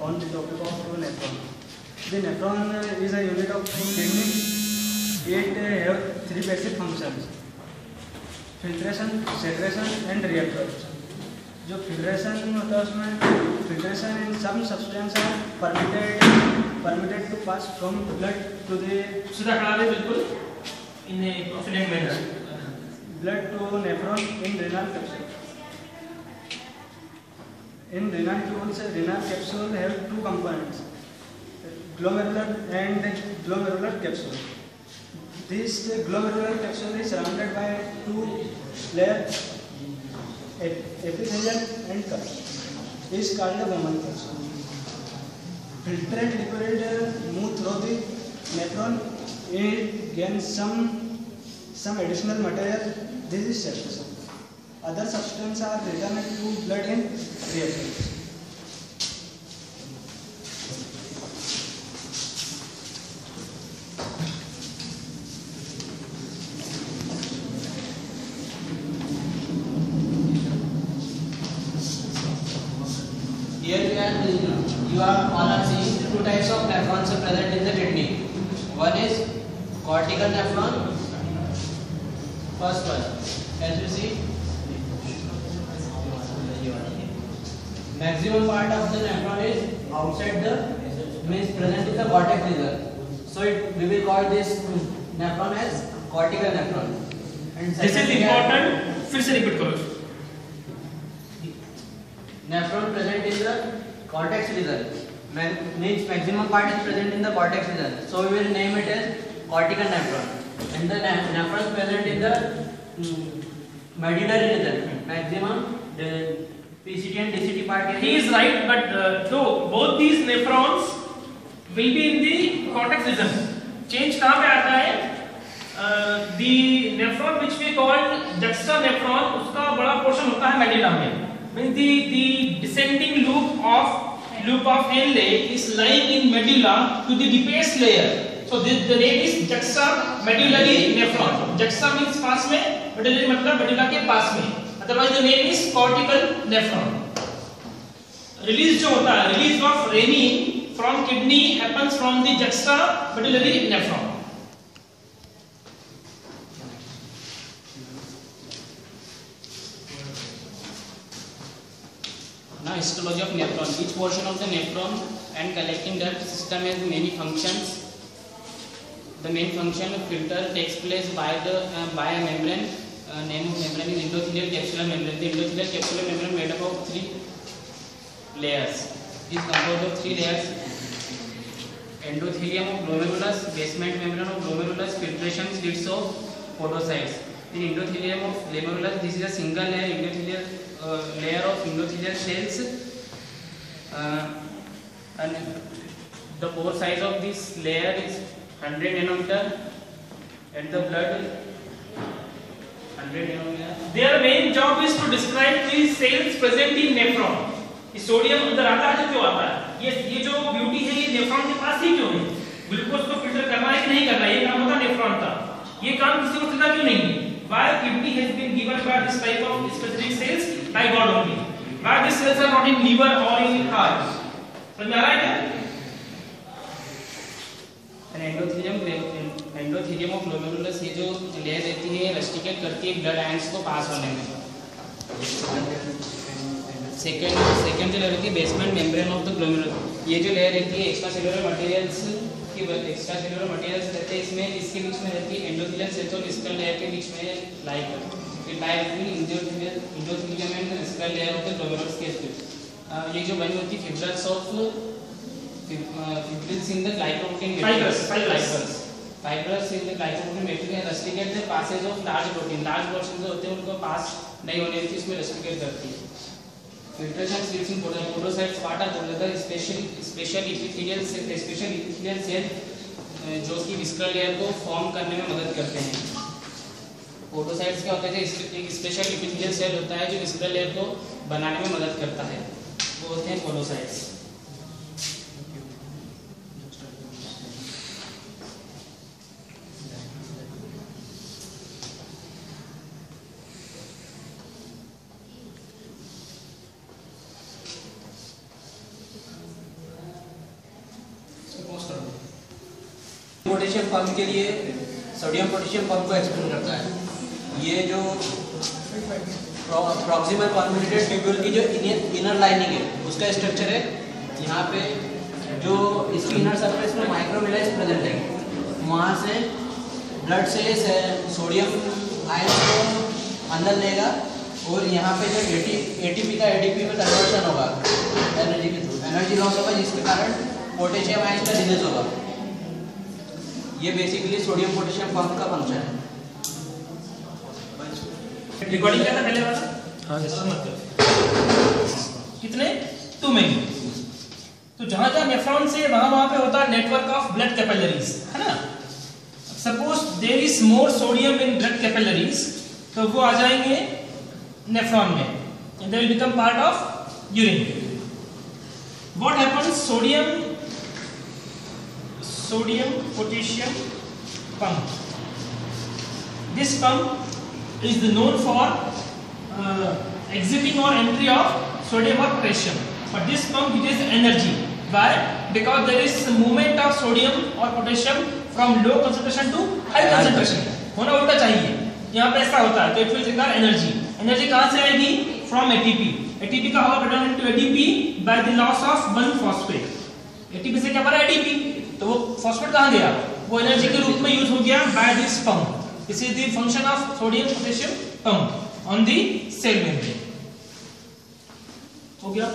on the topic of nephron. The nephron is a unit of kidney. It have three basic functions: filtration, secretion, and reabsorption. जो filtration होता है उसमें filtration in some substance are permitted to pass from blood to the सीधा खड़ा दे बिल्कुल in approximate manner blood to nephron in renal capsule. In renal capsule have two components, glomerular and glomerular capsule. This glomerular capsule is surrounded by two layers, epithelial and cup. Is called a Bowman capsule. Filtrate liquid move through the nephron. It gains some additional material. This is secretion. Other substances are returned to blood in reabsorption. You are all are seeing two types of nephrons are present in the kidney. One is cortical nephron. First one, as you see, maximum part of the nephron is outside the means present in the cortex region. So we will call this nephron as cortical nephron. And this is important. फिर से repeat करो. Nephron present in the cortex region. Means maximum part is present in the cortex region. So we will name it as cortical nephron. And the nephron present in the medullary region. Maximum the PCT and DCT part. He is right, but no, both these nephrons will be in the cortex region. Change कहाँ पे आता है? The nephron which we call juxtanephron, उसका बड़ा portion होता है medulla में. Means the descending loop of Henle is lying in medulla to the deepest layer. So the name is juxtamedullary nephron. Juxta means पास में, medullary मतलब medulla के पास में. Otherwise the name is cortical nephron. Release जो होता है, release of renin from kidney happens from the juxtamedullary nephron. Now histology of nephron. Each portion of the nephron and collecting duct system has many functions. The main function filter takes place by a membrane. Name of membrane is endothelial capsular membrane. The endothelial capsular membrane made up of three layers. It is composed of three layers: endothelium of glomerulus, basement membrane of glomerulus, filtration slits of podocytes. In endothelium of glomerulus, this is a single layer endothelial layer of endothelial cells, and the pore size of this layer is 100 nanometer, and the blood 100 nanometer. Their main job is to describe the cells present in nephron. इस sodium अंदर आता है तो क्यों आता है? ये जो ब्यूटी है ये नेफ्रॉन के पास ही क्यों है? ग्लूकोज को फिल्टर करना है कि नहीं करना है? ये काम होता नेफ्रॉन का. ये काम किसी को पता क्यों नहीं है? Why kidney has been given by this type of specific cells by God only? Why these cells are not in liver or in heart? समझ में आ रहा है क्या? एंडोथेलियम ऑफ ग्लोमेरुलस ये जो लेयर रहती है रेस्ट्रिकेट करती है ब्लड आयंस को पास होने में. सेकेंड जो लेयर रहती है basement membrane of the glomerulus. ये जो लेयर रहती है एक्स्ट्रा सेलुलर मटेरियल्स रहते हैं इसमें. इसके बीच में रहती है एंडोथेलियल सेल्स और स्कल लेयर के बीच में लाई करती है. Lie between endothelium and skull layer of the glomerulus के बीच. ये जो बनी होती है fibrils in the glycoprotein matrix. Fibrous in the glycoprotein matrix and restricted the passage of large protein. Large portions जो होते हैं उनको पास नहीं होने देती, इसमें restricted करती है. Filtration slits in podocytes. What are those? Special epithelial cell जो कि visceral layer को फॉर्म करने में मदद करते हैं. पोडोसाइट्स क्या होते हैं? एक स्पेशल epithelial सेल होता है जो visceral layer को बनाने में मदद करता है, वो होते हैं पोडोसाइट्स. पोटेशियम पंप के लिए सोडियम पोटेशियम पंप को एक्सप्लेन करता है। ये जो प्रॉक्सिमल कॉन्वोल्यूटेड ट्यूब्यूल की जो इनर लाइनिंग है उसका स्ट्रक्चर है। यहाँ पे जो इसकी इनर सरफेस में माइक्रोविलाइज प्रेजेंट है, वहाँ से ब्लड से सोडियम आयन को अंदर लेगा और यहाँ पे जो एटीपी का एडीपी में कन्वर्शन होगा एनर्जी के थ्रू, एनर्जी लॉस होगा जिसके कारण पोटेशियम आयन का रिलीज होगा। ये बेसिकली सोडियम पोटेशियम पंप का फंक्शन है। रिकॉर्डिंग क्या था पहले वाला? हाँ कितने 2 mg। तो जहां जहां नेफ्रॉन से वहां पे होता है नेटवर्क ऑफ ब्लड कैपिलरीज, है ना। Suppose there is more sodium in blood capillaries, तो वो आ जाएंगे नेफ्रॉन में and they will become part of urine. What happens? Sodium potassium pump, this pump is known for exiting or entry of sodium or potassium, but this pump uses energy. Why? Because there is movement of sodium or potassium from low concentration to high concentration. होना उल्टा चाहिए, यहाँ पे ऐसा होता है, तो it will require energy. Energy कहाँ से आएगी? From ATP. ATP का होगा converted into ADP by the loss of one phosphate. ATP से क्या बना? ADP. तो वो phosphate कहाँ गया? वो energy के रूप में यूज हो गया by this pump. This is the function of sodium potassium pump on the cell membrane. हो गया?